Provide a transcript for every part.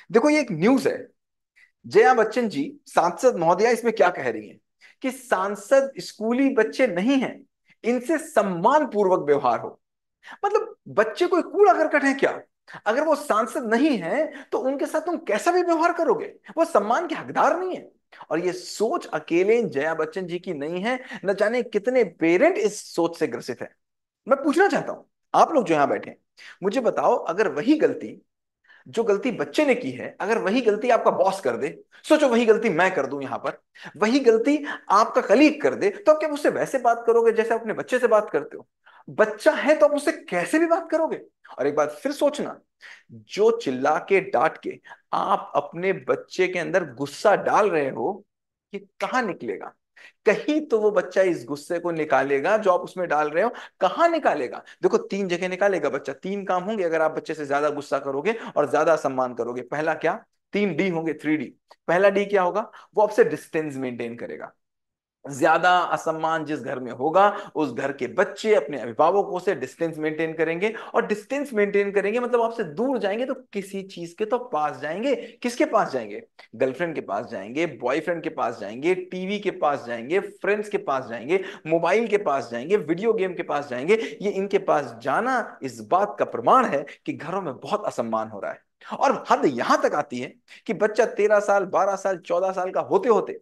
देखो ये एक न्यूज है। जया बच्चन जी, सांसद महोदया, इसमें क्या कह रही हैं कि सांसद स्कूली बच्चे नहीं हैं, इनसे सम्मान पूर्वक व्यवहार हो। मतलब बच्चे कोई कूड़ा करकट है क्या? अगर वो सांसद नहीं है तो उनके साथ तुम कैसा भी व्यवहार करोगे? वो सम्मान के हकदार नहीं है। और ये सोच अकेले जया बच्चन जी की नहीं है, न जाने कितने पेरेंट इस सोच से ग्रसित है। मैं पूछना चाहता हूं, आप लोग जो यहां बैठे हैं, मुझे बताओ, अगर वही गलती जो गलती बच्चे ने की है, अगर वही गलती आपका बॉस कर दे, सोचो वही गलती मैं कर दूं यहां पर, वही गलती आपका कलीग कर दे, तो आप क्या उससे वैसे बात करोगे जैसे अपने बच्चे से बात करते हो? बच्चा है तो आप उससे कैसे भी बात करोगे। और एक बात फिर सोचना, जो चिल्ला के डांट के आप अपने बच्चे के अंदर गुस्सा डाल रहे हो, ये कहां निकलेगा? कहीं तो वो बच्चा इस गुस्से को निकालेगा जो आप उसमें डाल रहे हो। कहां निकालेगा? देखो, तीन जगह निकालेगा बच्चा। तीन काम होंगे अगर आप बच्चे से ज्यादा गुस्सा करोगे और ज्यादा सम्मान करोगे। पहला क्या? तीन डी होंगे, 3D। पहला डी क्या होगा? वो आपसे डिस्टेंस मेंटेन करेगा। ज्यादा असम्मान जिस घर में होगा, उस घर के बच्चे अपने अभिभावकों से डिस्टेंस मेंटेन करेंगे। और डिस्टेंस मेंटेन करेंगे मतलब आपसे दूर जाएंगे तो किसी चीज के तो पास जाएंगे। किसके पास जाएंगे? गर्लफ्रेंड के पास जाएंगे, बॉयफ्रेंड के पास जाएंगे, टीवी के पास जाएंगे, फ्रेंड्स के पास जाएंगे, मोबाइल के पास जाएंगे, वीडियो गेम के पास जाएंगे। ये इनके पास जाना इस बात का प्रमाण है कि घरों में बहुत असम्मान हो रहा है। और हद यहां तक आती है कि बच्चा 13 साल, 12 साल, 14 साल का होते होते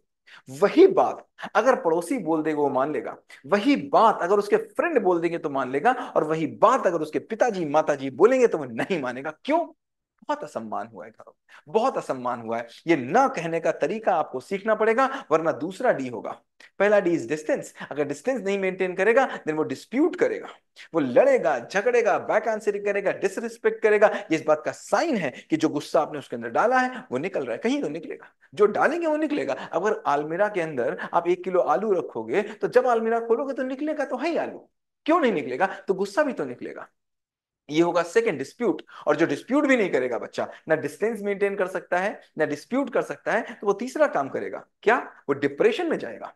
वही बात अगर पड़ोसी बोल देगा वो मान लेगा। वही बात अगर उसके फ्रेंड बोल देंगे तो मान लेगा। और वही बात अगर उसके पिताजी माताजी बोलेंगे तो वो नहीं मानेगा। क्यों? बहुत असम्मान हुआ है घरों में, बहुत असम्मान हुआ है। ये ना कहने का तरीका आपको सीखना पड़ेगा, वरना दूसरा डी होगा। पहला डी इज डिस्टेंस। अगर डिस्टेंस नहीं मेंटेन करेगा, देन वो डिस्प्यूट करेगा, वो लड़ेगा, झगड़ेगा, बैक आंसरिंग करेगा, डिसरिस्पेक्ट करेगा। ये इस बात का साइन है कि जो गुस्सा आपने उसके अंदर डाला है वो निकल रहा है। कहीं तो निकलेगा, जो डालेंगे वो निकलेगा। अगर अलमीरा के अंदर आप 1 किलो आलू रखोगे तो जब अलमीरा खोलोगे तो निकलेगा तो है ही आलू। क्यों नहीं निकलेगा? तो गुस्सा भी तो निकलेगा। ये होगा सेकंड, डिस्प्यूट। और जो डिस्प्यूट भी नहीं करेगा बच्चा, ना डिस्टेंस मेंटेन कर सकता है, ना डिस्प्यूट कर सकता है, तो वो तीसरा काम करेगा क्या? वो डिप्रेशन में जाएगा।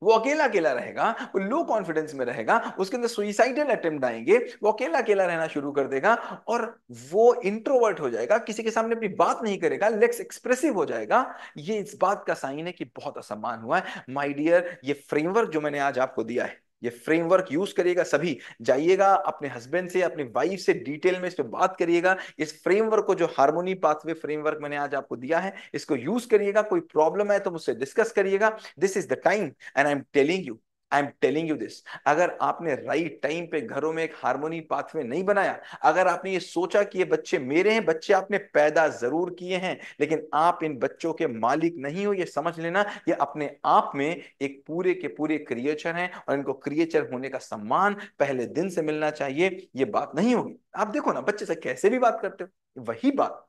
वो अकेला अकेला रहेगा, वो लो कॉन्फिडेंस में रहेगा, उसके अंदर सुइसाइडल अटेम्प्ट आएंगे, वो अकेला अकेला रहना शुरू कर देगा। और वो इंट्रोवर्ट हो जाएगा, किसी के सामने अपनी बात नहीं करेगा, लेक्स एक्सप्रेसिव हो जाएगा। ये इस बात का साइन है कि बहुत असम्मान हुआ है। माय डियर, ये फ्रेमवर्क जो मैंने आज आपको दिया है, ये फ्रेमवर्क यूज करिएगा सभी। जाइएगा अपने हस्बैंड से, अपनी वाइफ से डिटेल में इस पे बात करिएगा। इस फ्रेमवर्क को, जो हार्मोनी पाथवे फ्रेमवर्क मैंने आज आपको दिया है, इसको यूज करिएगा। कोई प्रॉब्लम है तो मुझसे डिस्कस करिएगा। This is the time and I am telling you this. अगर आपने राइट टाइम पे घरों में एक हार्मोनी पाथवे नहीं बनाया, अगर आपने ये सोचा कि ये बच्चे मेरे हैं, बच्चे आपने पैदा जरूर किए हैं लेकिन आप इन बच्चों के मालिक नहीं हो, ये समझ लेना, ये अपने आप में एक पूरे के पूरे क्रिएचर हैं। और इनको क्रिएचर होने का सम्मान पहले दिन से मिलना चाहिए। ये बात नहीं होगी। आप देखो ना, बच्चे से कैसे भी बात करते हो। वही बात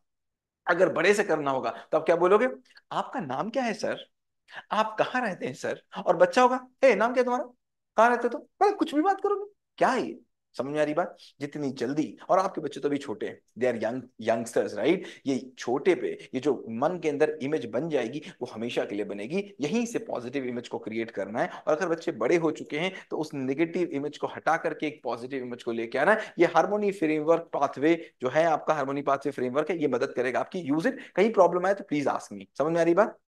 अगर बड़े से करना होगा तो आप क्या बोलोगे? आपका नाम क्या है सर? आप कहाँ रहते हैं सर? और बच्चा होगा, ए नाम क्या है तुम्हारा? कहाँ रहते हो तुम? मतलब कुछ भी बात करोगे। क्या है ये? समझ में आ रही बात? जितनी जल्दी, और आपके बच्चे तो अभी छोटे हैं, दे आर यंगस्टर्स, राइट? ये छोटे पे ये जो मन के अंदर इमेज बन जाएगी वो हमेशा के लिए बनेगी। यहीं से पॉजिटिव इमेज को क्रिएट करना है। और अगर बच्चे बड़े हो चुके हैं तो उस नेगेटिव इमेज को हटा करके एक पॉजिटिव इमेज को लेके आना है। ये हार्मोनी फ्रेमवर्क पाथवे जो है आपका, हार्मोनी पाथवे फ्रेमवर्क है, ये मदद करेगा आपकी। Use it. कहीं प्रॉब्लम आए तो प्लीज आस्क मी। समझ में आ रही बात?